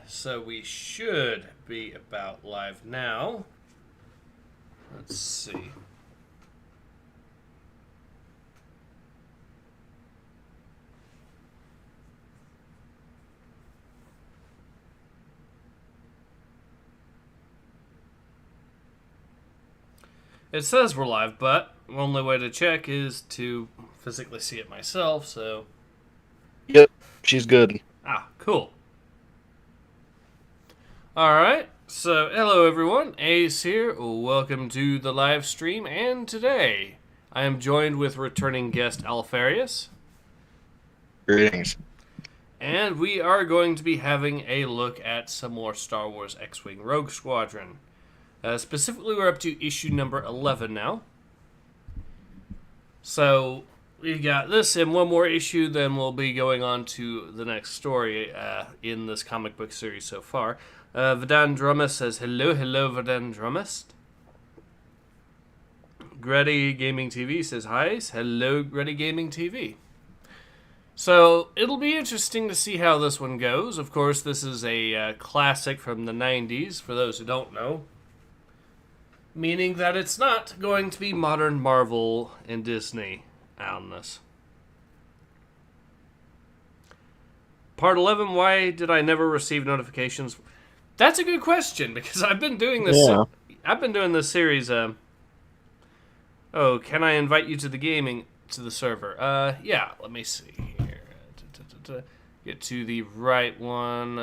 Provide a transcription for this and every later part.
so we should be about live now. Let's see. It says we're live, but the only way to check is to physically see it myself, so... Yep, she's good. Ah, cool. Alright, so hello everyone, Ace here, welcome to the live stream, and today I am joined with returning guest Alpharius. Greetings. And we are going to be having a look at some more Star Wars X-Wing Rogue Squadron. Specifically, we're up to issue number 11 now. So, we got this and one more issue, then we'll be going on to the next story in this comic book series so far. Vedandromus says, hello, Vedandromus. Gretty Gaming TV says, hi, hello, Gretty Gaming TV. So, it'll be interesting to see how this one goes. Of course, this is a classic from the 90s, for those who don't know. Meaning that it's not going to be modern Marvel and Disney on this. Part 11, why did I never receive notifications? That's a good question, because I've been doing this... Yeah. I've been doing this series... oh, can I invite you to the gaming... to the server? Yeah, let me see here. Get to the right one.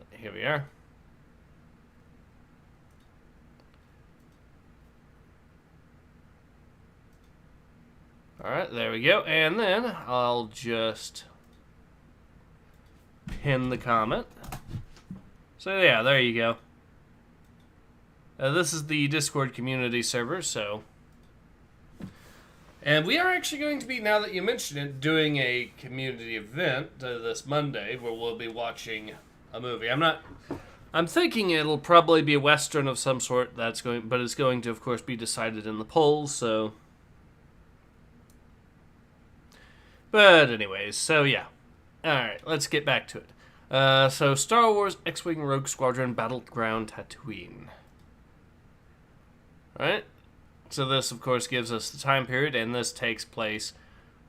Here we are. Alright, there we go. And then I'll just pin the comment. So yeah, there you go. This is the Discord community server, so... And we are actually going to be, now that you mention it, doing a community event this Monday where we'll be watching a movie. I'm thinking it'll probably be a Western of some sort, but it's going to, of course, be decided in the polls, so... But anyways, so yeah. Alright, let's get back to it. So Star Wars X-Wing Rogue Squadron Battleground Tatooine. Alright. So this, of course, gives us the time period, and this takes place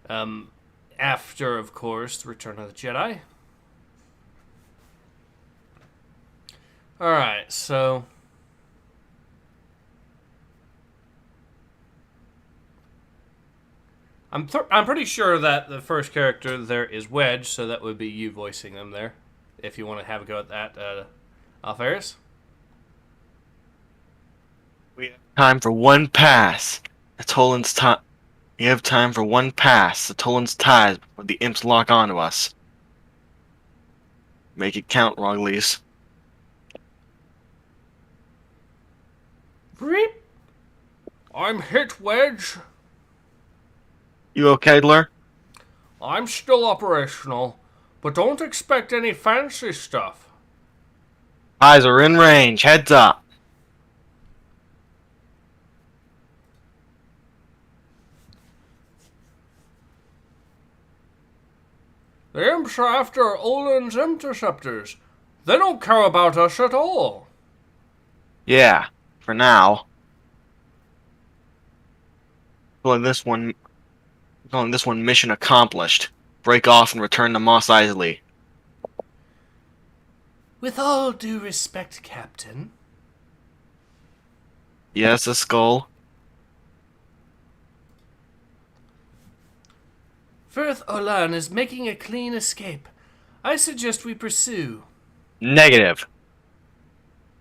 after, of course, the Return of the Jedi. Alright, so... I'm pretty sure that the first character there is Wedge, so that would be you voicing them there, if you want to have a go at that, Alpharius. We have time for one pass. The Toland's time. We have time for one pass. The Toland's ties before the imps lock onto us. Make it count, Roglies. Reep. I'm hit, Wedge. You okay, Lur? I'm still operational, but don't expect any fancy stuff. Eyes are in range. Heads up. The imps are after Olin's interceptors. They don't care about us at all. Yeah, for now. Calling this one mission accomplished. Break off and return to Mos Eisley. With all due respect, Captain. Yes, a skull. Firth Olan is making a clean escape. I suggest we pursue. Negative.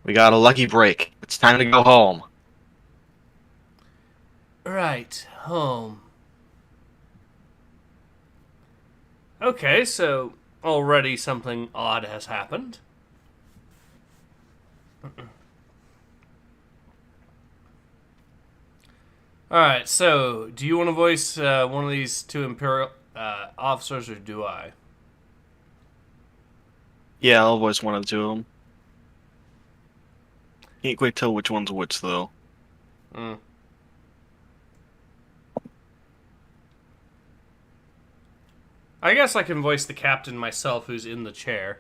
We got a lucky break. It's time to go home. Right, home. Okay, so already something odd has happened. Alright, so do you want to voice one of these two Imperial officers, or do I? Yeah, I'll voice one of the two of them. Can't quite tell which one's which, though. I guess I can voice the captain myself, who's in the chair.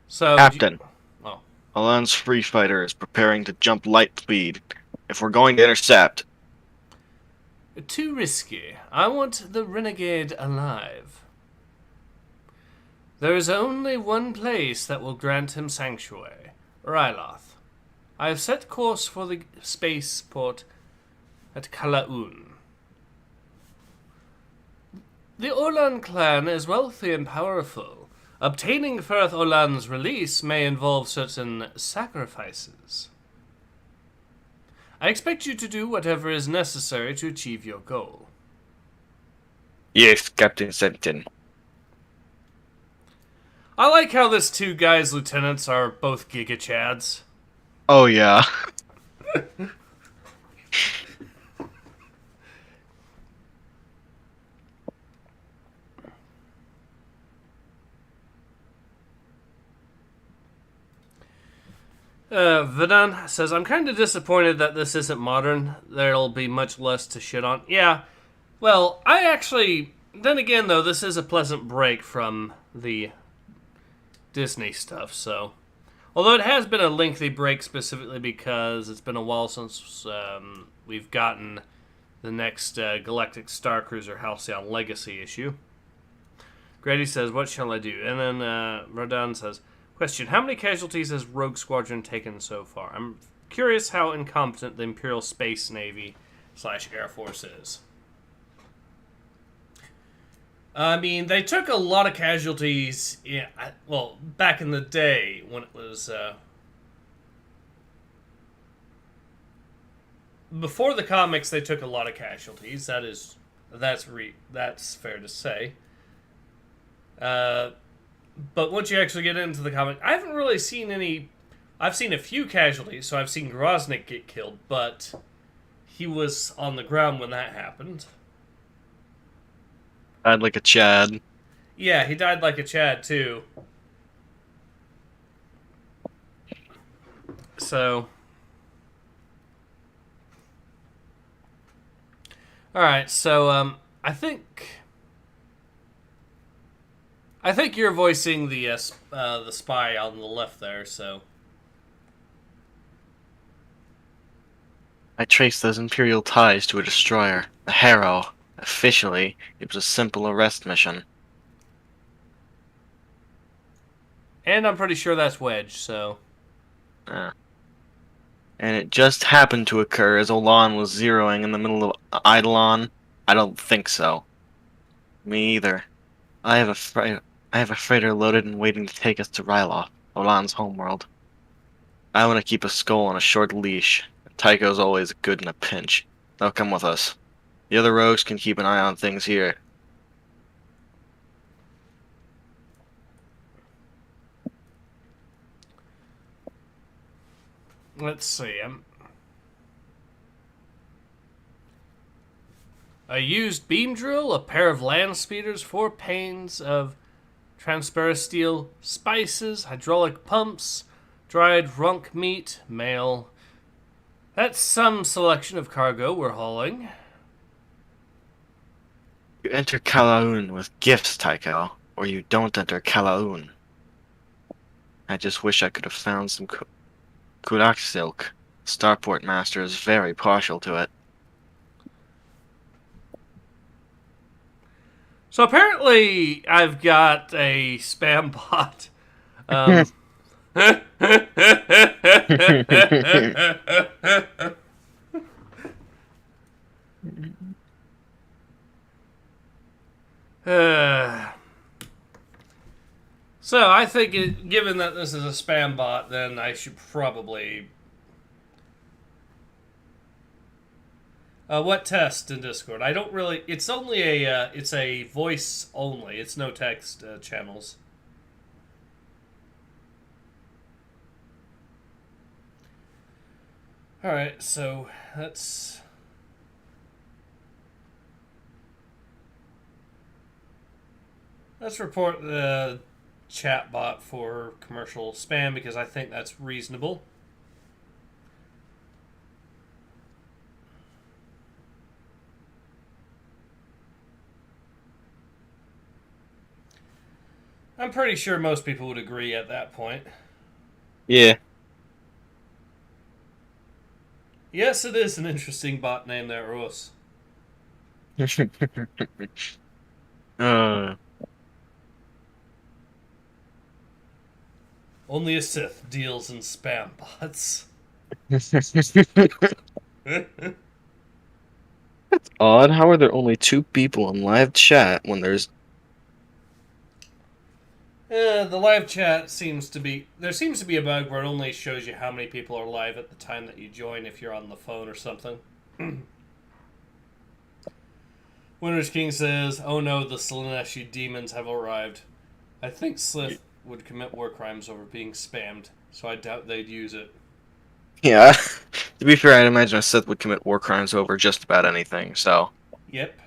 So, Captain, oh, Alan's free fighter is preparing to jump light speed. If we're going to intercept, too risky. I want the renegade alive. There is only one place that will grant him sanctuary. Ryloth. I have set course for the spaceport at Kalaun. The Orlan clan is wealthy and powerful. Obtaining Firth Orlan's release may involve certain sacrifices. I expect you to do whatever is necessary to achieve your goal. yes, Captain Sentin. I like how this two guys lieutenants are both Giga Chads. Oh yeah. Vedan says, I'm kind of disappointed that this isn't modern. There'll be much less to shit on. Yeah, well, I actually... Then again, though, this is a pleasant break from the Disney stuff, so... Although it has been a lengthy break specifically because it's been a while since we've gotten the next Galactic Starcruiser Halcyon Legacy issue. Grady says, what shall I do? And then Rodan says... Question, how many casualties has Rogue Squadron taken so far? I'm curious how incompetent the Imperial Space Navy / Air Force is. I mean, they took a lot of casualties, back in the day when it was... before the comics, they took a lot of casualties. That's fair to say. But once you actually get into the comic, I haven't really seen any... I've seen a few casualties, so I've seen Groznik get killed, but he was on the ground when that happened. Died like a Chad. Yeah, he died like a Chad, too. So... Alright, so, I think you're voicing the spy on the left there, so... I traced those Imperial ties to a destroyer, the Harrow. Officially, it was a simple arrest mission. And I'm pretty sure that's Wedge, so... And it just happened to occur as Olan was zeroing in the middle of Eidolon? I don't think so. Me either. I have a freighter loaded and waiting to take us to Ryloth, Olan's homeworld. I want to keep a skull on a short leash. Tycho's always good in a pinch. They'll come with us. The other rogues can keep an eye on things here. Let's see. A used beam drill, a pair of land speeders, 4 panes of transparent steel, spices, hydraulic pumps, dried runk meat, mail. That's some selection of cargo we're hauling. You enter Kalaun with gifts, Tycho, or you don't enter Kalaun. I just wish I could have found some Kudak silk. Starport Master is very partial to it. So apparently I've got a spam bot. So I think, given that this is a spam bot, then I should probably... what test in Discord? I don't really... It's only it's a voice only. It's no text channels. Alright, so let's report the chat bot for commercial spam because I think that's reasonable. I'm pretty sure most people would agree at that point. Yeah. Yes, it is an interesting bot name there, Ross. uh, Only a Sith deals in spam bots. Odd. How are there only 2 people in live chat when there's... The live chat seems to be... There seems to be a bug where it only shows you how many people are live at the time that you join if you're on the phone or something. Winter's King says, "Oh no, the Slaaneshi demons have arrived. I think Slith would commit war crimes over being spammed, so I doubt they'd use it." Yeah. To be fair, I'd imagine a Sith would commit war crimes over just about anything, so... Yep.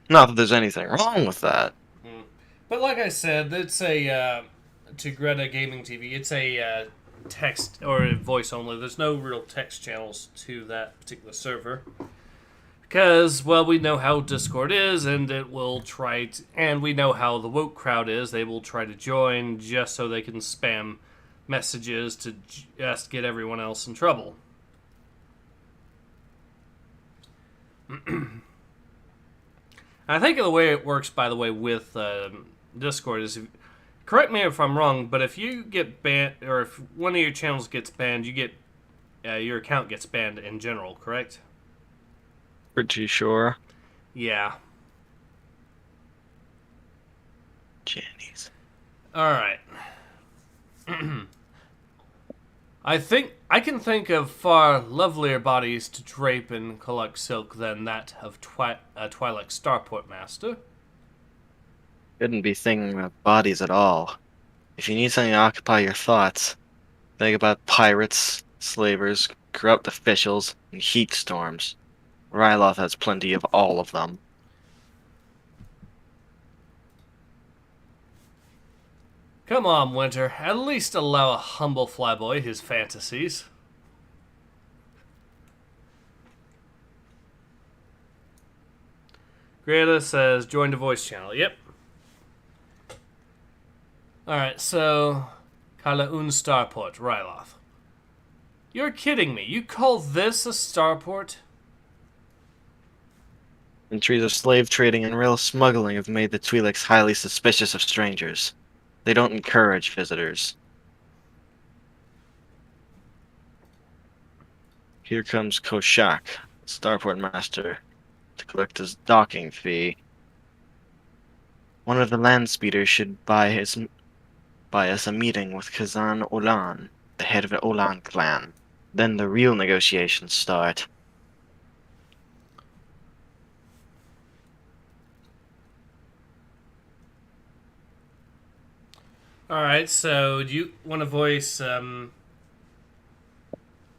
Not that there's anything wrong with that. But like I said, it's a... to Greta Gaming TV, it's a text or voice only. There's no real text channels to that particular server. Because, well, we know how Discord is, and it will try to... And we know how the woke crowd is. They will try to join just so they can spam messages to just get everyone else in trouble. I think the way it works, by the way, with Discord is... Correct me if I'm wrong, but if you get banned, or if one of your channels gets banned, you get... your account gets banned in general, correct? Pretty sure. Yeah. Jennies. Alright. I can think of far lovelier bodies to drape and collect silk than that of Twi'lek Starport Master. Shouldn't be thinking about bodies at all. If you need something to occupy your thoughts, think about pirates, slavers, corrupt officials, and heat storms. Ryloth has plenty of all of them. Come on, Winter. At least allow a humble flyboy his fantasies. Greta says, join the voice channel. Yep. Alright, so... Kala un starport, Ryloth. You're kidding me. You call this a starport? Entries of slave trading and rail smuggling have made the Twi'leks highly suspicious of strangers. They don't encourage visitors. Here comes Koshak, Starport Master, to collect his docking fee. One of the land speeders should buy us a meeting with Khazan Olan, the head of the Olan clan. Then the real negotiations start. Alright, so do you want to voice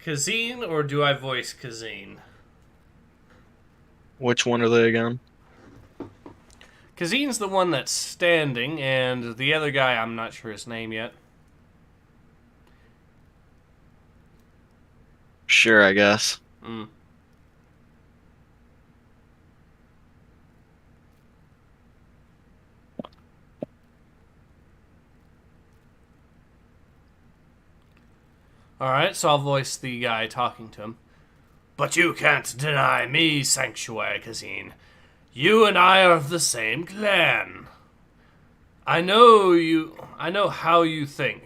Kazine, or do I voice Kazine? Which one are they again? Kazine's the one that's standing, and the other guy, I'm not sure his name yet. Sure, I guess. Alright, so I'll voice the guy talking to him. But you can't deny me, Sanctuary Kazine. You and I are of the same clan. I know how you think.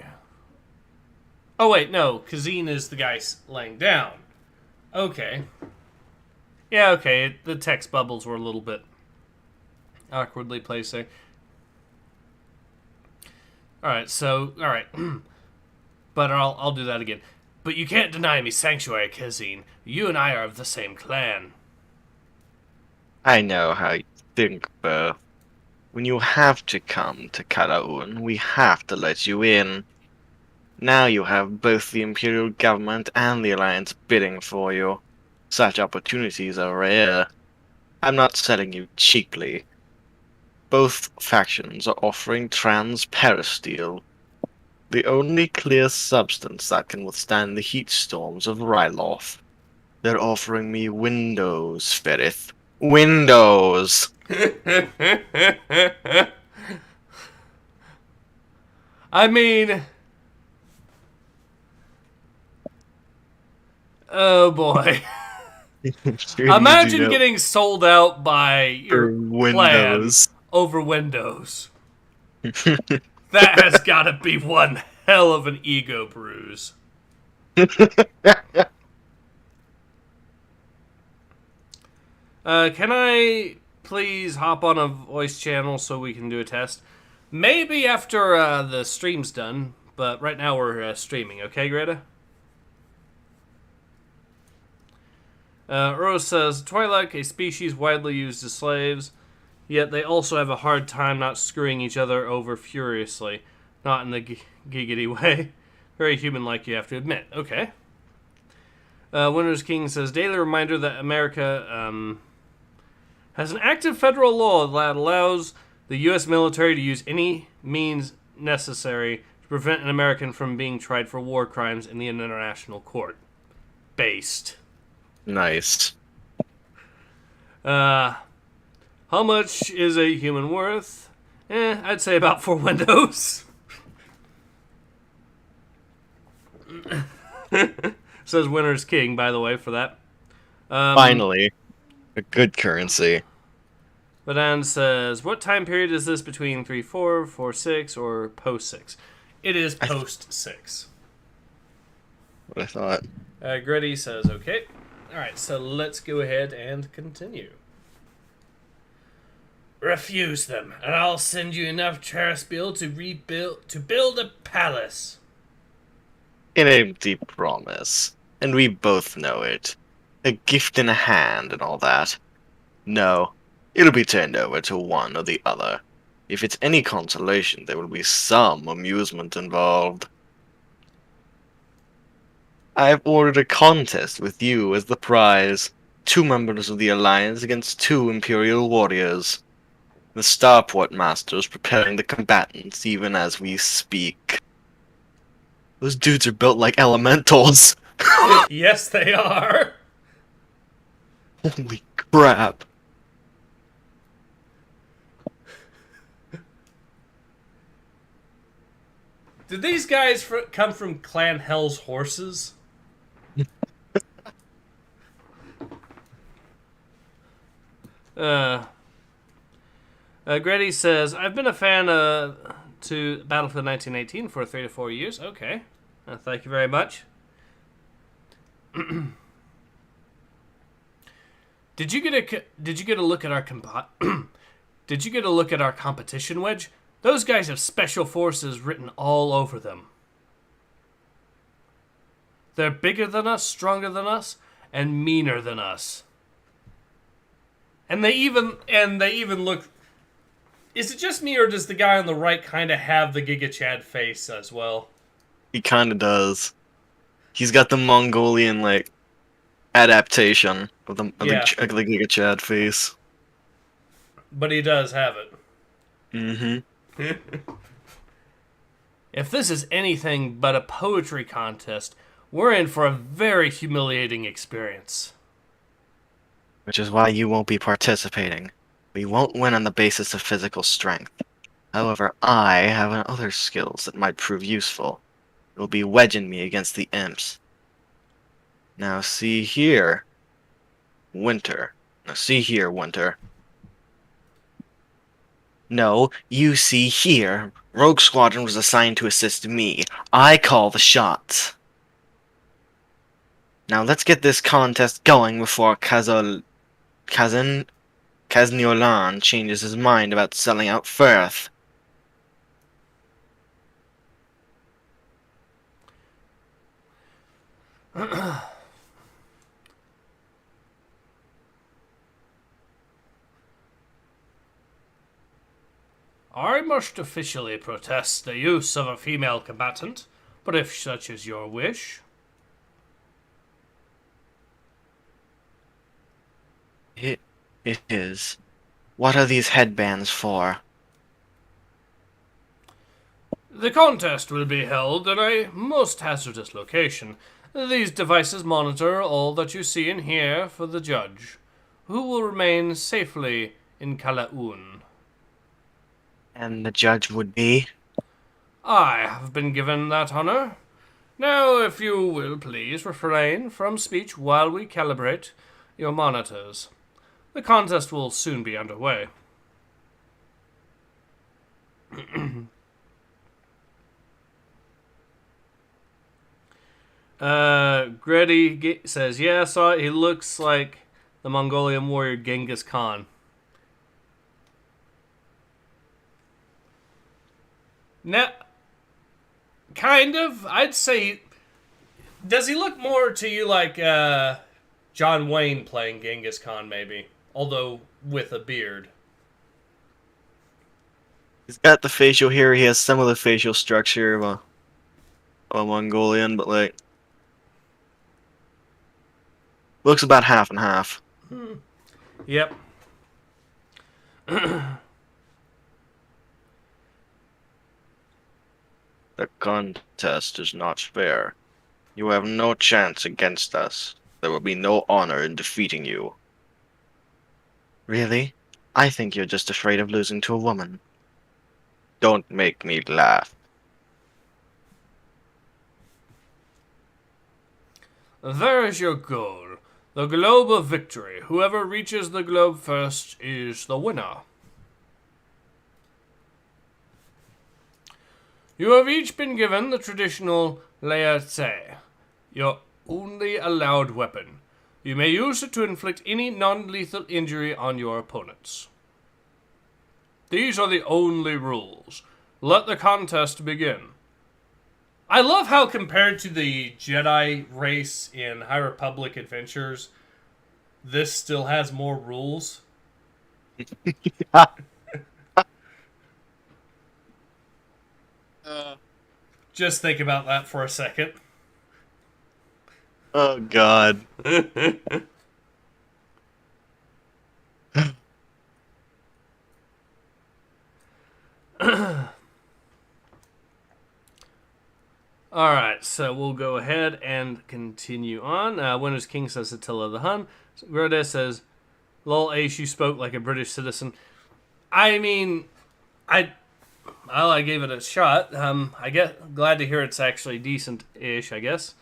Oh wait, no, Kazine is the guy laying down. Okay. Yeah, okay, the text bubbles were a little bit awkwardly placed there. Alright, but I'll do that again. But you can't deny me, Sanctuary Kazine. You and I are of the same clan. I know how you think, Bo. When you have to come to Kalaun, we have to let you in. Now you have both the Imperial government and the Alliance bidding for you. Such opportunities are rare. I'm not selling you cheaply. Both factions are offering transparasteel, the only clear substance that can withstand the heat storms of Ryloth. They're offering me windows, Ferith. Windows! I mean, oh boy. Imagine getting sold out by your clan Windows. over Windows. That has got to be one hell of an ego bruise. Can I please hop on a voice channel so we can do a test? Maybe after the stream's done, but right now we're streaming, okay, Greta? Rose says, Twi'lek, a species widely used as slaves, yet they also have a hard time not screwing each other over furiously. Not in the giggity way. Very human-like, you have to admit. Okay. Winter's King says, daily reminder that America has an active federal law that allows the U.S. military to use any means necessary to prevent an American from being tried for war crimes in the international court. Based. Nice. How much is a human worth? I'd say about 4 windows. Says Winner's King, by the way, for that. Finally, a good currency. Badan says, what time period is this between 3.4, 4.6, or post-6? It is post-6. What I thought. Gritty says, okay. Alright, so let's go ahead and continue. Refuse them, and I'll send you enough Terraspiel to build a palace. An empty promise, and we both know it. A gift in a hand and all that. No, it'll be turned over to one or the other. If it's any consolation, there will be some amusement involved. I've ordered a contest with you as the prize. 2 members of the Alliance against 2 Imperial warriors. The Starport Master is preparing the combatants even as we speak. Those dudes are built like elementals. Yes, they are. Holy crap. Did these guys come from Clan Hell's Horses? Grady says, I've been a fan to Battlefield 1918 for 3 to 4 years. Okay. Thank you very much. Did you get a look at our Did you get a look at our competition wedge? Those guys have special forces written all over them. They're bigger than us, stronger than us, and meaner than us. And they even look. Is it just me, or does the guy on the right kind of have the Giga Chad face as well? He kind of does. He's got the Mongolian like adaptation of the Giga Chad face. But he does have it. Mm-hmm. If this is anything but a poetry contest, we're in for a very humiliating experience. Which is why you won't be participating. We won't win on the basis of physical strength. However, I have other skills that might prove useful. It will be wedging me against the imps. Now see here, Winter. Now see here, Winter. No, you see here. Rogue Squadron was assigned to assist me. I call the shots. Now let's get this contest going before Kazniolan changes his mind about selling out Firth. I must officially protest the use of a female combatant, but if such is your wish... It is. What are these headbands for? The contest will be held in a most hazardous location. These devices monitor all that you see and hear for the judge, who will remain safely in Kalaun. And the judge would be? I have been given that honor. Now, if you will please refrain from speech while we calibrate your monitors. The contest will soon be underway. Grady says, yeah, I saw it. He looks like the Mongolian warrior Genghis Khan. Now, kind of. I'd say... Does he look more to you like John Wayne playing Genghis Khan, maybe? Although with a beard. He's got the facial hair. He has some of the facial structure of a Mongolian, but like looks about half and half. Yep. The contest is not fair. You have no chance against us. There will be no honor in defeating you. Really? I think you're just afraid of losing to a woman. Don't make me laugh. There is your goal. The globe of victory. Whoever reaches the globe first is the winner. You have each been given the traditional Leatse, your only allowed weapon. You may use it to inflict any non-lethal injury on your opponents. These are the only rules. Let the contest begin. I love how compared to the Jedi race in High Republic Adventures, this still has more rules. Just think about that for a second. Oh God. Alright, so we'll go ahead and continue on. Winter's King says Attila the Hun. Grode says, lol, Ace, you spoke like a British citizen. I mean, I gave it a shot. I get glad to hear it's actually decent-ish, I guess.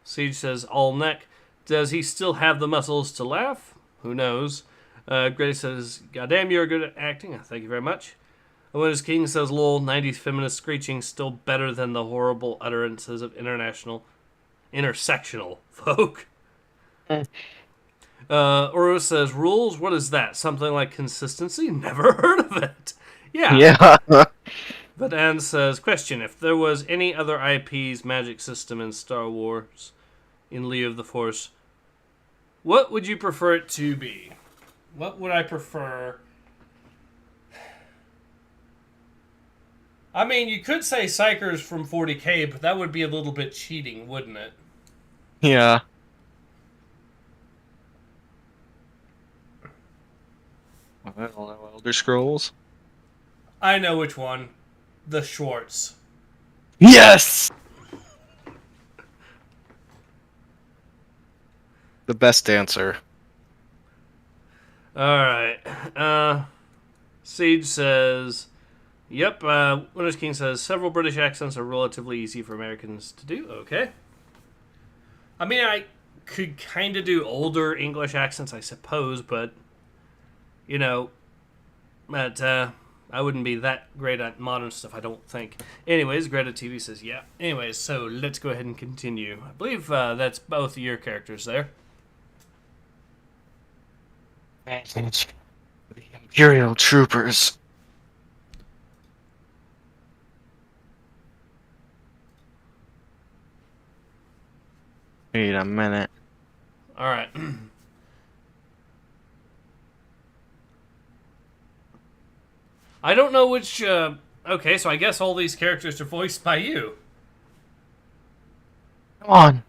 Siege says, all neck. Does he still have the muscles to laugh? Who knows? Grey says, goddamn, you're good at acting. Thank you very much. Winter's King says, lol, 90s feminist screeching still better than the horrible utterances of intersectional folk. Uru says, rules? What is that? Something like consistency? Never heard of it. Yeah. But Anne says, question, if there was any other IP's magic system in Star Wars in lieu of the Force, what would you prefer it to be? What would I prefer? I mean, you could say Psychers from 40K, but that would be a little bit cheating, wouldn't it? Yeah. Elder Scrolls? I know which one. The Schwartz. Yes! The best answer. Alright. Siege says, yep, Winter's King says, several British accents are relatively easy for Americans to do. Okay. I mean, I could kind of do older English accents, I suppose, but, you know, but, I wouldn't be that great at modern stuff, I don't think. Anyways, Greta TV says, yeah. Anyways, so let's go ahead and continue. I believe that's both of your characters there. The Imperial Troopers. Wait a minute. Alright. I don't know which, okay, so I guess all these characters are voiced by you. Come on.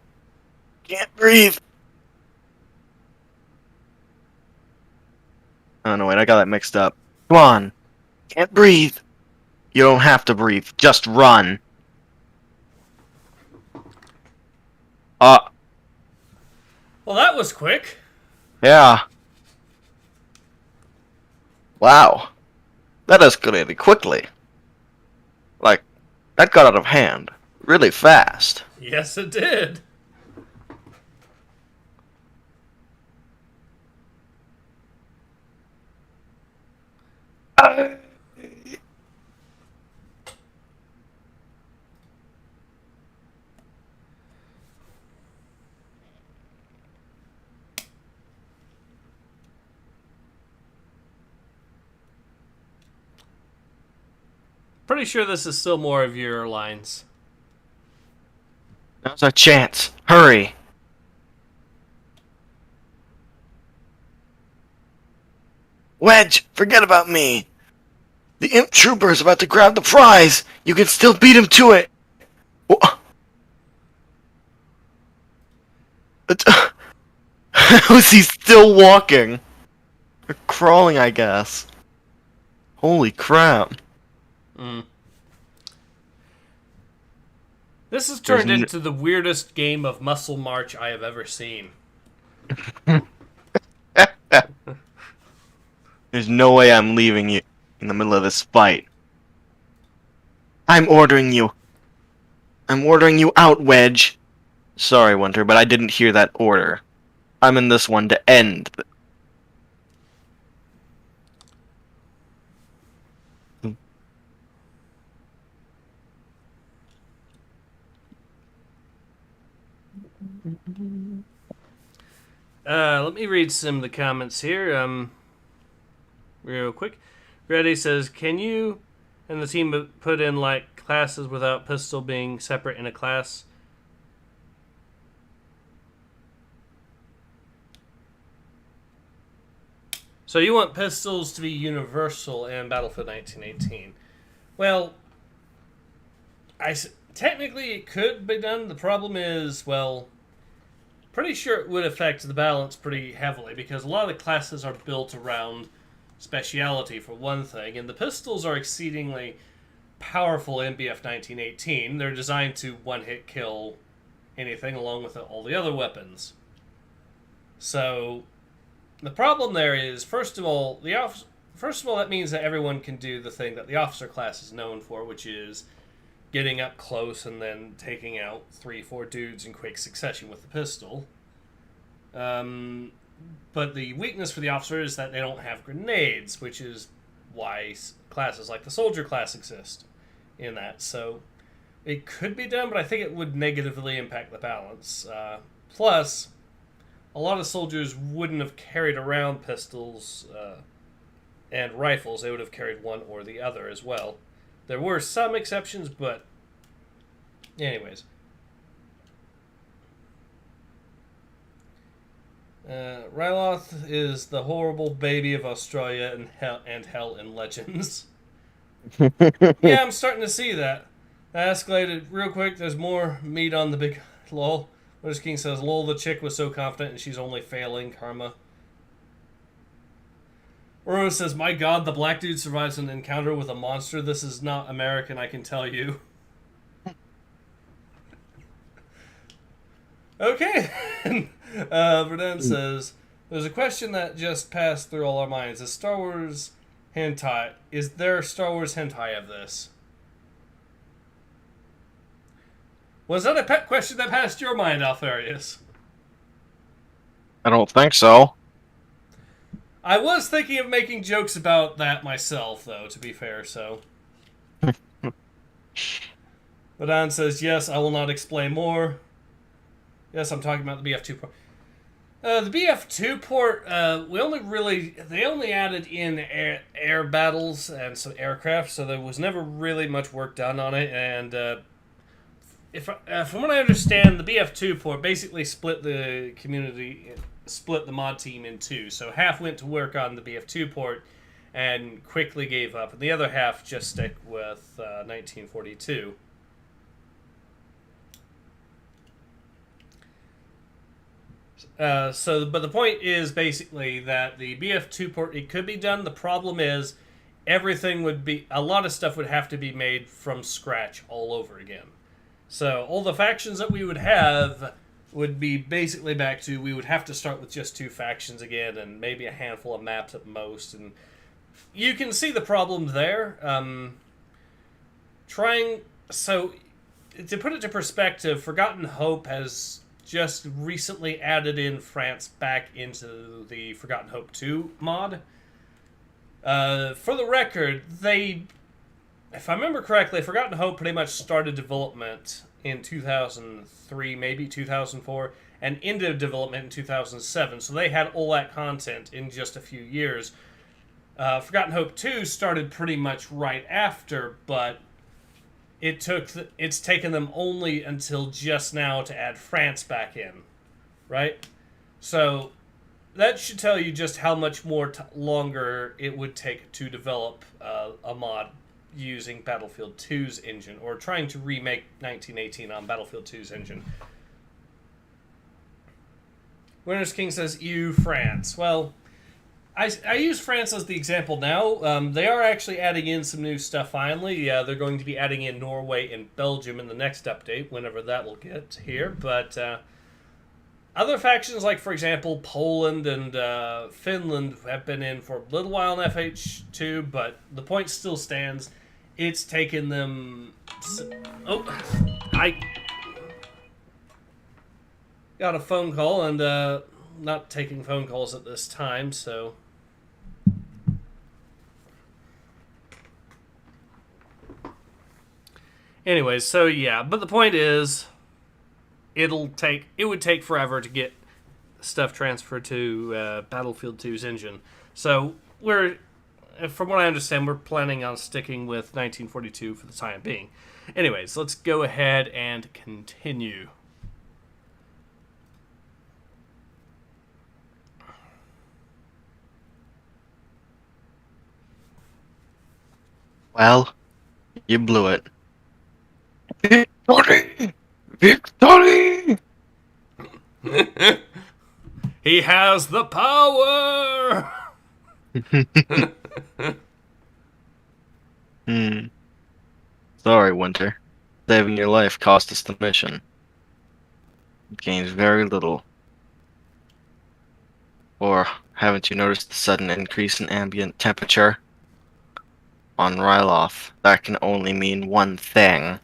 Can't breathe. Oh, no, wait, I got that mixed up. Come on. Can't breathe. You don't have to breathe. Just run. Well, that was quick. Yeah. Wow. That escalated quickly. Like, that got out of hand. Really fast. Yes, it did. Pretty sure this is still more of your lines. Now's our chance. Hurry. Wedge, forget about me. The Imp Trooper is about to grab the prize. You can still beat him to it. How is he still walking? Or crawling, I guess. Holy crap. This has turned into the weirdest game of Muscle March I have ever seen. There's no way I'm leaving you in the middle of this fight. I'm ordering you. I'm ordering you out, Wedge. Sorry, Winter, but I didn't hear that order. I'm in this one to end. Let me read some of the comments here. Real quick. Reddy says, "Can you and the team put in like classes without pistol being separate in a class?" So you want pistols to be universal in Battlefield 1918? Well, technically it could be done. The problem is, well, pretty sure it would affect the balance pretty heavily because a lot of the classes are built around speciality for one thing, and the pistols are exceedingly powerful in BF 1918. They're designed to one-hit kill anything along with all the other weapons. So the problem there is, first of all, that means that everyone can do the thing that the officer class is known for, which is getting up close and then taking out 3-4 dudes in quick succession with the pistol. But the weakness for the officer is that they don't have grenades, which is why classes like the soldier class exist in that. So it could be done, but I think it would negatively impact the balance. Plus, a lot of soldiers wouldn't have carried around pistols and rifles. They would have carried one or the other as well. There were some exceptions, but anyways. Ryloth is the horrible baby of Australia and hell in Legends. Yeah, I'm starting to see that. That escalated real quick. There's more meat on the big... Lol. Whereas King says, lol, the chick was so confident and she's only failing karma. Oro says, my god, the black dude survives an encounter with a monster. This is not American, I can tell you. Okay. Verdan says, there's a question that just passed through all our minds. Is Star Wars hentai? Is there Star Wars hentai of this? Was that a pet question that passed your mind, Alpharius? I don't think so. I was thinking of making jokes about that myself, though, to be fair, so. Verdan says, yes, I will not explain more. Yes, I'm talking about the BF2 port. The BF2 port, they only added in air battles and some aircraft, so there was never really much work done on it. And from what I understand, the BF2 port basically split the mod team in two. So half went to work on the BF2 port and quickly gave up, and the other half just stick with 1942. But the point is basically that the BF2 port, it could be done. The problem is a lot of stuff would have to be made from scratch all over again. So all the factions that we would have would be basically back to, we would have to start with just 2 factions again and maybe a handful of maps at most. And you can see the problem there. So to put it to perspective, Forgotten Hope has just recently added in France back into the Forgotten Hope 2 mod. For the record, if I remember correctly, Forgotten Hope pretty much started development in 2003, maybe 2004, and ended development in 2007. So they had all that content in just a few years. Forgotten Hope 2 started pretty much right after, but it's taken them only until just now to add France back in, right? So that should tell you just how much more longer it would take to develop a mod using Battlefield 2's engine, or trying to remake 1918 on Battlefield 2's engine. Winners King says, "Ew, France." Well, I use France as the example now. They are actually adding in some new stuff finally. They're going to be adding in Norway and Belgium in the next update, whenever that will get here. But other factions, like, for example, Poland and Finland, have been in for a little while in FH2, but the point still stands. It's taken them... I got a phone call, and not taking phone calls at this time, so... Anyways, so yeah, but the point is, it would take forever to get stuff transferred to Battlefield 2's engine. So from what I understand, we're planning on sticking with 1942 for the time being. Anyways, let's go ahead and continue. Well, you blew it. Victory! Victory! He has the power! Sorry, Winter. Saving your life cost us the mission. It gains very little. Or haven't you noticed the sudden increase in ambient temperature? On Ryloth, that can only mean one thing.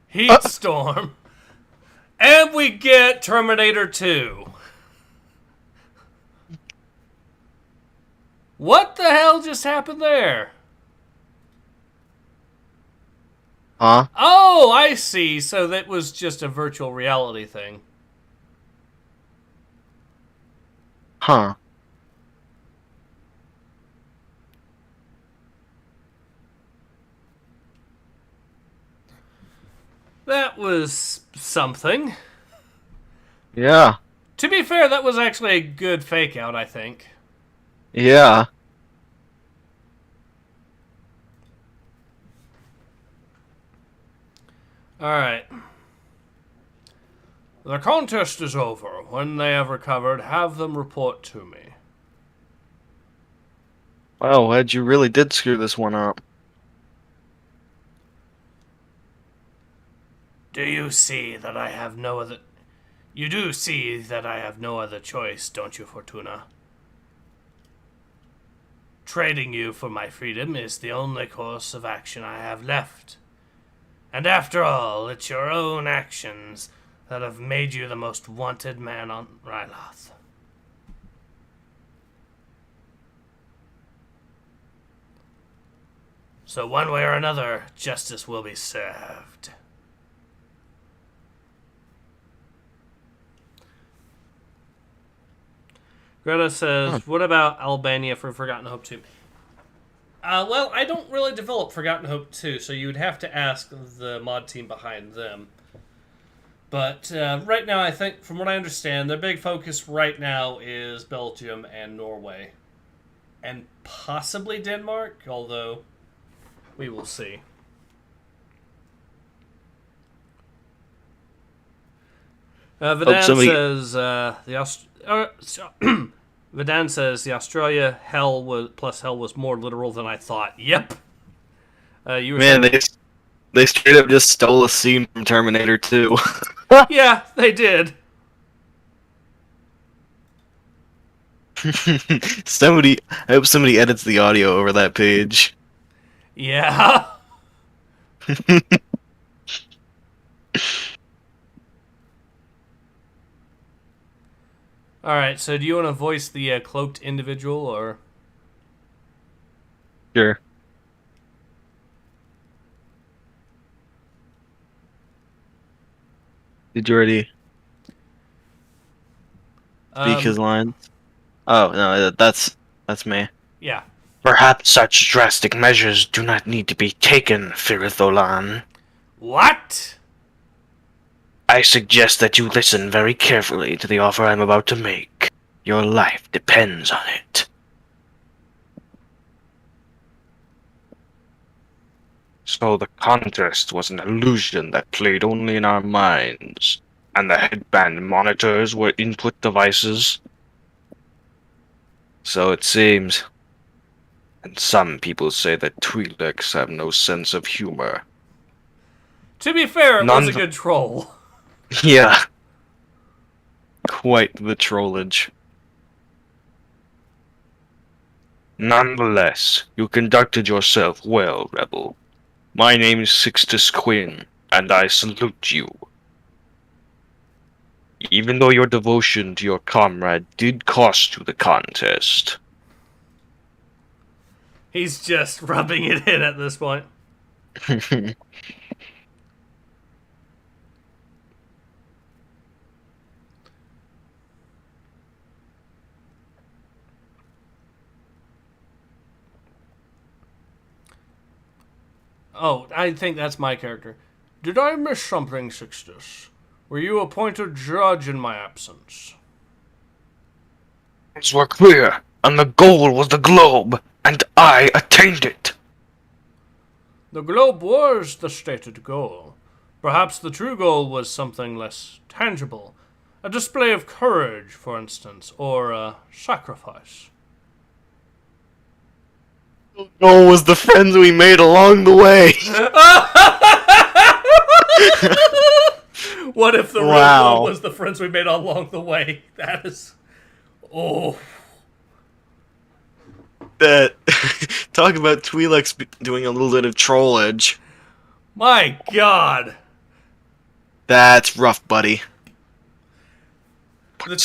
Heat storm. And we get Terminator 2. What the hell just happened there? Huh? Oh, I see. So that was just a virtual reality thing. Huh. That was something. Yeah. To be fair, that was actually a good fake out, I think. Yeah. Alright. The contest is over. When they have recovered, have them report to me. Wow, Ed, you really did screw this one up. Do you see that I have no other... You do see that I have no other choice, don't you, Fortuna? Trading you for my freedom is the only course of action I have left. And after all, it's your own actions that have made you the most wanted man on Ryloth. So one way or another, justice will be served. Greta says, what about Albania for Forgotten Hope 2? Well, I don't really develop Forgotten Hope 2, so you would have to ask the mod team behind them. But right now, I think, from what I understand, their big focus right now is Belgium and Norway. And possibly Denmark, although we will see. Vidan says the Australia hell was more literal than I thought. Yep. They straight up just stole a scene from Terminator 2. Yeah, they did. Somebody, I hope somebody edits the audio over that page. Yeah. All right. So, do you want to voice the cloaked individual, or? Sure. Did you already speak his lines? Oh no, that's me. Yeah. Perhaps such drastic measures do not need to be taken, Firitholan. What? I suggest that you listen very carefully to the offer I'm about to make. Your life depends on it. So the contest was an illusion that played only in our minds, and the headband monitors were input devices? So it seems. And some people say that Twi'leks have no sense of humor. To be fair, it was a good troll. Yeah. Quite the trollage. Nonetheless, you conducted yourself well, Rebel. My name is Sixtus Quinn, and I salute you. Even though your devotion to your comrade did cost you the contest. He's just rubbing it in at this point. Oh, I think that's my character. Did I miss something, Sixtus? Were you appointed judge in my absence? Things were clear, and the goal was the globe, and I attained it. The globe was the stated goal. Perhaps the true goal was something less tangible. A display of courage, for instance, or a sacrifice. Oh, was the friends we made along the way. What if the real goal was the friends we made along the way? That is... Oh. That... Talk about Twi'leks doing a little bit of trollage. My God. That's rough, buddy. The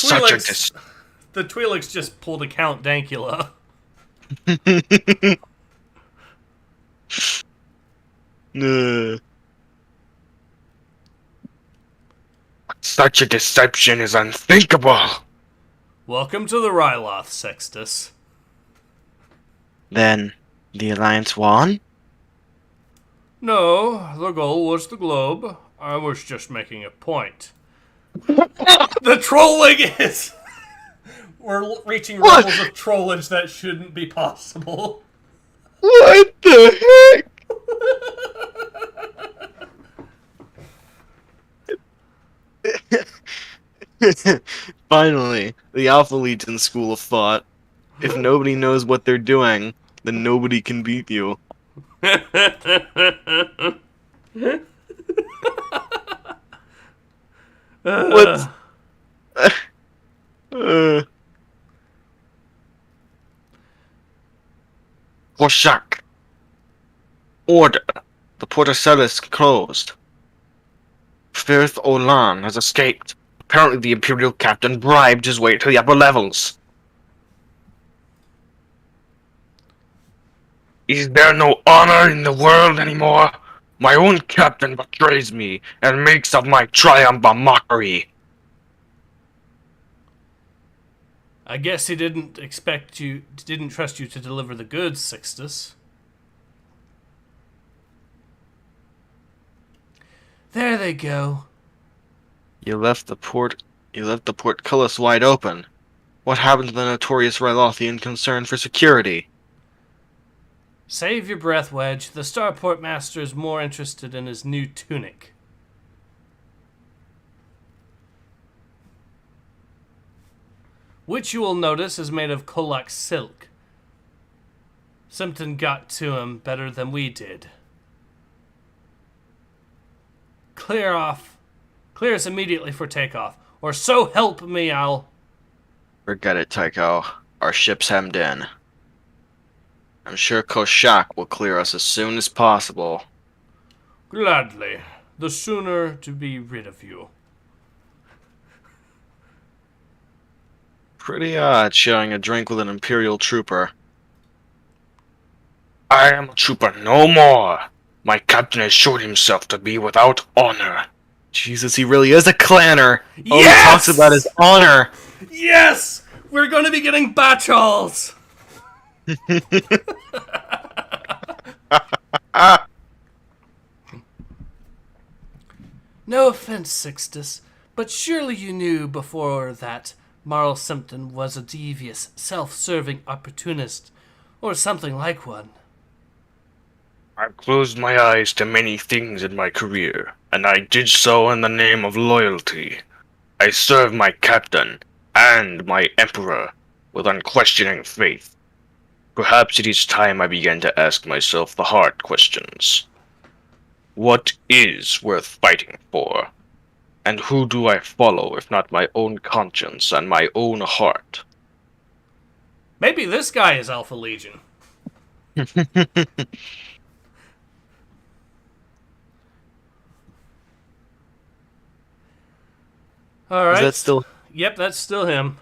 Twi'leks just pulled a Count Dankula. Such a deception is unthinkable. Welcome to the Ryloth, Sextus. Then, the Alliance won? No, the goal was the globe. I was just making a point. The trolling is... We're reaching levels of trollage that shouldn't be possible. What the heck? Finally, the Alpha Legion school of thought. If nobody knows what they're doing, then nobody can beat you. What? Korshak. Order. The Portocelis closed. Firth Olan has escaped. Apparently the Imperial captain bribed his way to the upper levels. Is there no honor in the world anymore? My own captain betrays me and makes of my triumph a mockery. I guess he didn't trust you to deliver the goods, Sixtus. There they go. You left the portcullis wide open. What happened to the notorious Rylothian concern for security? Save your breath, Wedge. The Starport Master is more interested in his new tunic. Which you will notice is made of Kolak silk. Something got to him better than we did. Clear us immediately for takeoff, or so help me, I'll... Forget it, Tycho. Our ship's hemmed in. I'm sure Koshak will clear us as soon as possible. Gladly. The sooner to be rid of you. Pretty odd sharing a drink with an Imperial trooper. I am a trooper no more. My captain has shown himself to be without honor. Jesus, he really is a clanner! All Yes! he talks about is honor! Yes! We're going to be getting bachalls! No offense, Sixtus, but surely you knew before that Marl Simpson was a devious, self-serving opportunist, or something like one. I've closed my eyes to many things in my career, and I did so in the name of loyalty. I serve my captain and my emperor with unquestioning faith. Perhaps it is time I began to ask myself the hard questions. What is worth fighting for? And who do I follow if not my own conscience and my own heart? Maybe this guy is Alpha Legion. Alright. Is that still... Yep, that's still him.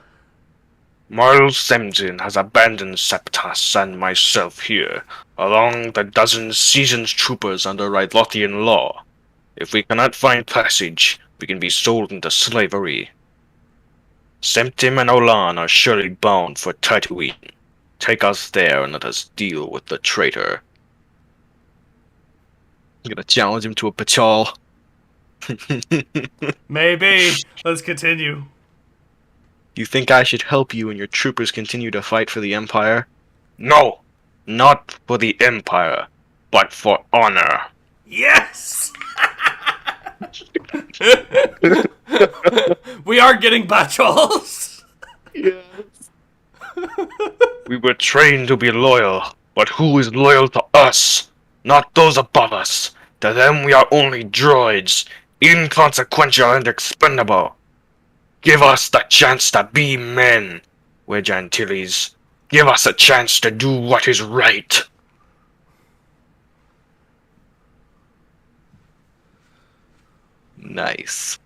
Marl Semzin has abandoned Septas and myself here, along the dozen seasoned troopers under Rylothian law. If we cannot find passage, we can be sold into slavery. Semtim and Olan are surely bound for Tatooine. Take us there and let us deal with the traitor. I'm gonna challenge him to a bachal. Maybe. Let's continue. You think I should help you and your troopers continue to fight for the Empire? No, not for the Empire, but for honor. Yes! We are getting bachalls! Yes. We were trained to be loyal, but who is loyal to us? Not those above us. To them we are only droids, inconsequential and expendable. Give us the chance to be men, Wedge Antilles. Give us a chance to do what is right. Nice.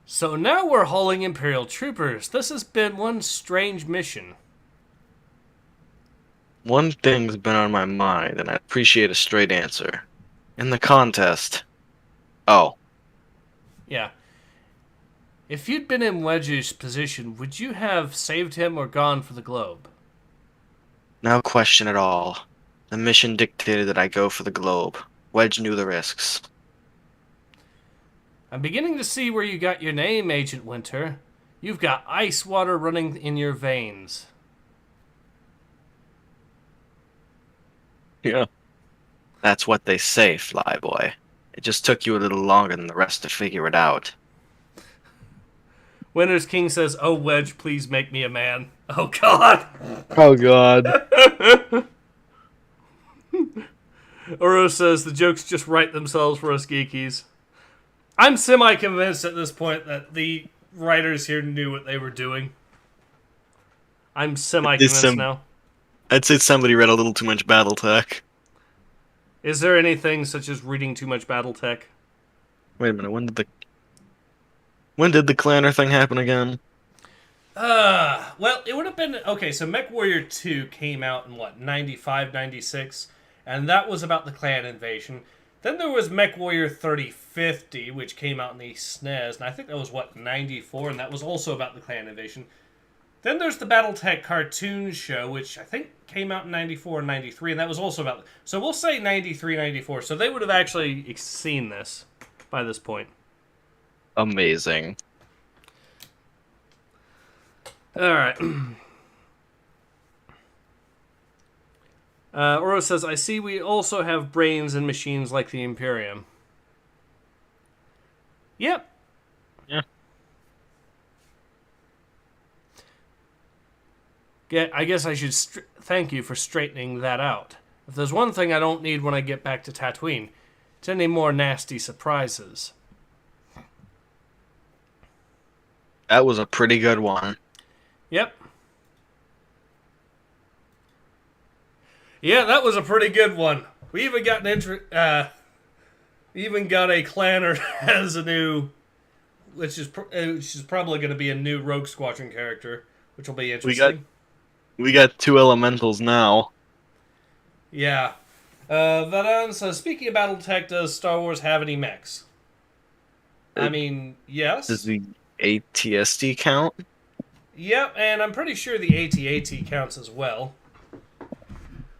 So now we're hauling Imperial troopers. This has been one strange mission. One thing's been on my mind, and I appreciate a straight answer. In the contest... Oh. Yeah. If you'd been in Wedge's position, would you have saved him or gone for the globe? No question at all. The mission dictated that I go for the globe. Wedge knew the risks. I'm beginning to see where you got your name, Agent Winter. You've got ice water running in your veins. Yeah. That's what they say, Flyboy. It just took you a little longer than the rest to figure it out. Winter's King says, "Oh, Wedge, please make me a man." Oh, God. Oh, God. Oro says, the jokes just write themselves for us geekies. I'm semi-convinced at this point that the writers here knew what they were doing. I'm semi-convinced now. I'd say somebody read a little too much Battletech. Is there anything such as reading too much Battletech? Wait a minute, when did the Clanner thing happen again? Well, it would have been... Okay, so MechWarrior 2 came out in, 95, 96? And that was about the clan invasion. Then there was MechWarrior 3050, which came out in the SNES, and I think that was, 94, and that was also about the clan invasion. Then there's the Battletech cartoon show, which I think came out in 94 and 93, and that was also about... So we'll say 93, 94, so they would have actually seen this by this point. Amazing. Alright. Oro says, I see we also have brains and machines like the Imperium. Yep. Yeah. I guess I should thank you for straightening that out. If there's one thing I don't need when I get back to Tatooine, it's any more nasty surprises. That was a pretty good one. Yep. Yeah, that was a pretty good one. We even got even got a clanner as a new, which is probably going to be a new Rogue Squadron character, which will be interesting. We got 2 elementals now. Yeah. Vadan says, speaking of BattleTech, does Star Wars have any mechs? I mean, yes. Does the ATSD count? Yep, and I'm pretty sure the AT-AT counts as well.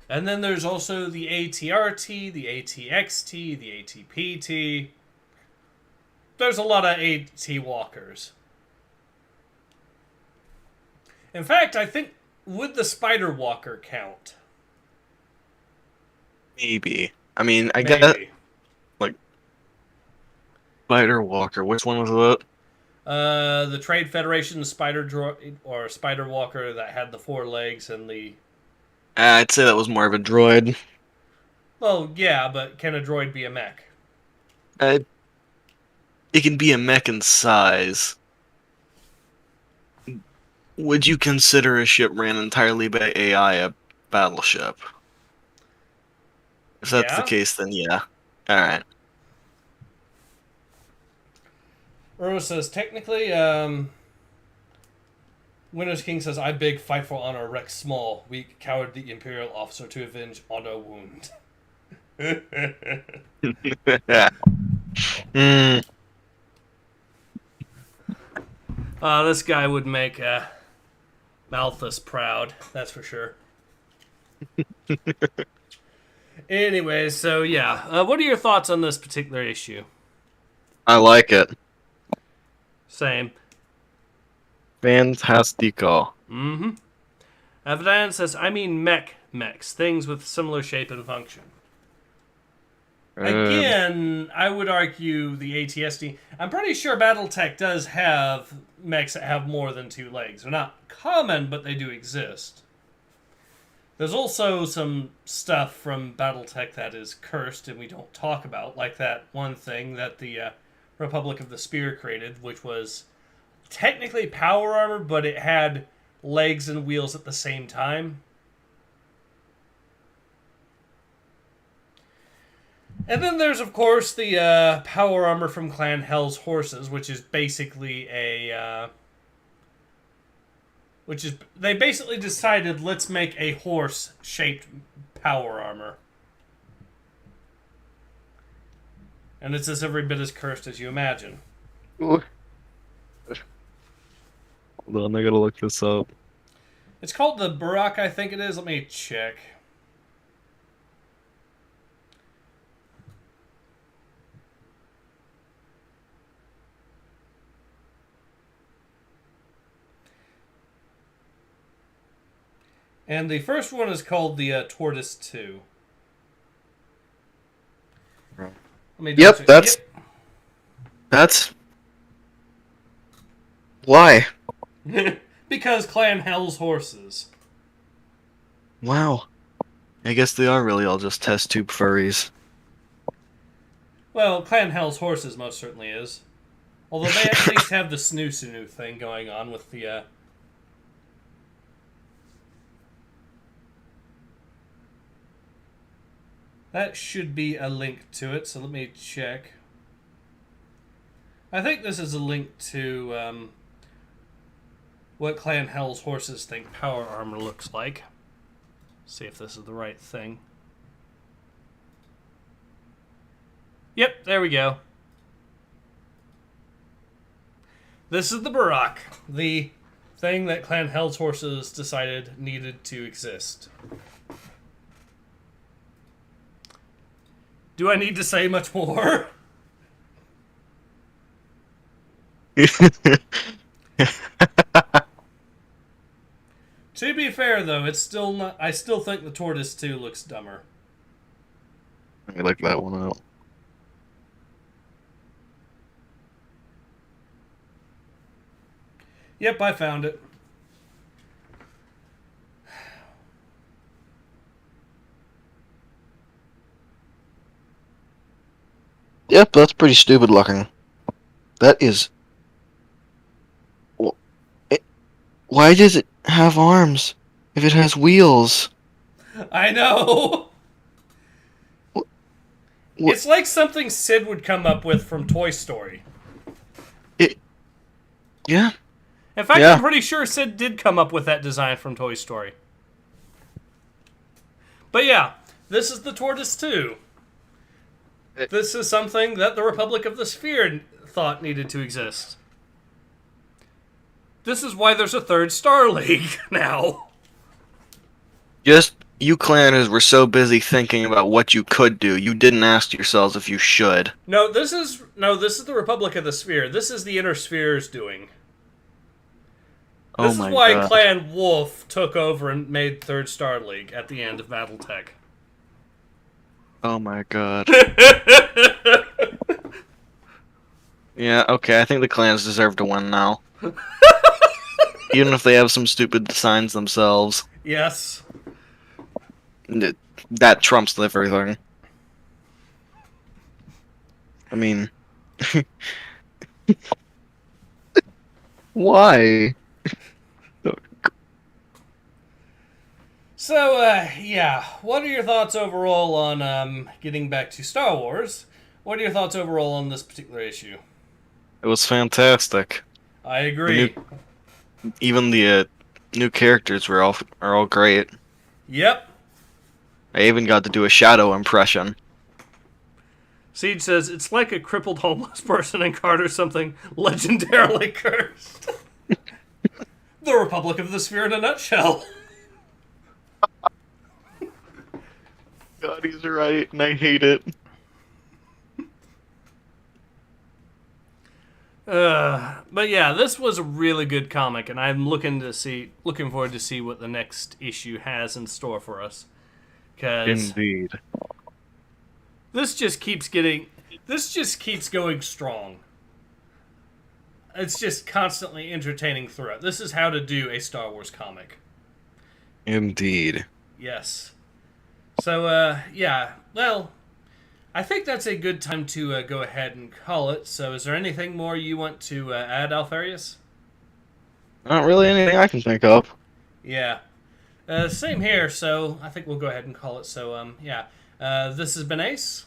And then there's also the ATRT, the ATXT, the ATPT. There's a lot of AT walkers. In fact, I think, would the Spider Walker count? Maybe. I mean, I Maybe. guess, like, Spider Walker. Which one was that? The Trade Federation Spider Droid, or Spider Walker that had the 4 legs and the... I'd say that was more of a droid. Well, yeah, but can a droid be a mech? It can be a mech in size. Would you consider a ship ran entirely by AI a battleship? If that's the Yeah. case, then yeah. Alright. Uro says, technically, Winter's King says, I beg, fight for honor, Rex Small, weak, cowardly Imperial officer to avenge honor wound. This guy would make Malthus proud, that's for sure. Anyway, so yeah. What are your thoughts on this particular issue? I like it. Same. Fantastico. Mm-hmm. Avadan says, I mean mechs, things with similar shape and function. Again, I would argue the ATSD. I'm pretty sure BattleTech does have mechs that have more than 2 legs. They're not common, but they do exist. There's also some stuff from BattleTech that is cursed and we don't talk about, like that one thing that the Republic of the Spear created, which was technically power armor, but it had legs and wheels at the same time. And then there's, of course, the power armor from Clan Hell's Horses, which is basically they basically decided, let's make a horse-shaped power armor. And it's as every bit as cursed as you imagine. Hold on, I gotta look this up. It's called the Burak, I think it is. Let me check. And the first one is called the Tortoise 2. Right. Let me Yep, that's... Why? Because Clan Hell's Horses. Wow. I guess they are really all just test tube furries. Well, Clan Hell's Horses most certainly is. Although they at least have the snoo thing going on with the... That should be a link to it, so let me check. I think this is a link to what Clan Hell's Horses think power armor looks like. See if this is the right thing. Yep, there we go. This is the Burak, the thing that Clan Hell's Horses decided needed to exist. Do I need to say much more? To be fair, though, it's still not. I still think the Tortoise 2 looks dumber. I like that one out. Yep, I found it. Yep, that's pretty stupid looking. That is... Why does it have arms if it has wheels? I know. What? It's like something Sid would come up with from Toy Story. Yeah. In fact, Yeah. I'm pretty sure Sid did come up with that design from Toy Story. But yeah, this is the Tortoise 2. This is something that the Republic of the Sphere thought needed to exist. This is why there's a third Star League now. Just you clanners were so busy thinking about what you could do, you didn't ask yourselves if you should. No, this is the Republic of the Sphere. This is the Inner Sphere's doing. This is why God. Clan Wolf took over and made Third Star League at the end of BattleTech. Oh my god. Yeah, okay, I think the clans deserve to win now. Even if they have some stupid designs themselves. Yes. That trumps everything. I mean... Why? So, yeah. What are your thoughts overall on getting back to Star Wars? What are your thoughts overall on this particular issue? It was fantastic. I agree. Even the new characters are all great. Yep. I even got to do a Shadow impression. Siege says, it's like a crippled homeless person and Carter's something legendarily cursed. The Republic of the Sphere in a nutshell. God, he's right, and I hate it. But yeah, this was a really good comic, and I'm looking forward to see what the next issue has in store for us. 'Cause Indeed. this just keeps going strong. It's just constantly entertaining throughout. This is how to do a Star Wars comic. Indeed. Yes. So, yeah. Well, I think that's a good time to go ahead and call it. So is there anything more you want to add, Alpharius? Not really anything I can think of. Yeah. Same here, so I think we'll go ahead and call it. So, yeah. This has been Ace.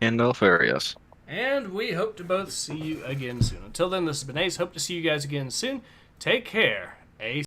And Alpharius. And we hope to both see you again soon. Until then, this has been Ace. Hope to see you guys again soon. Take care. Ace.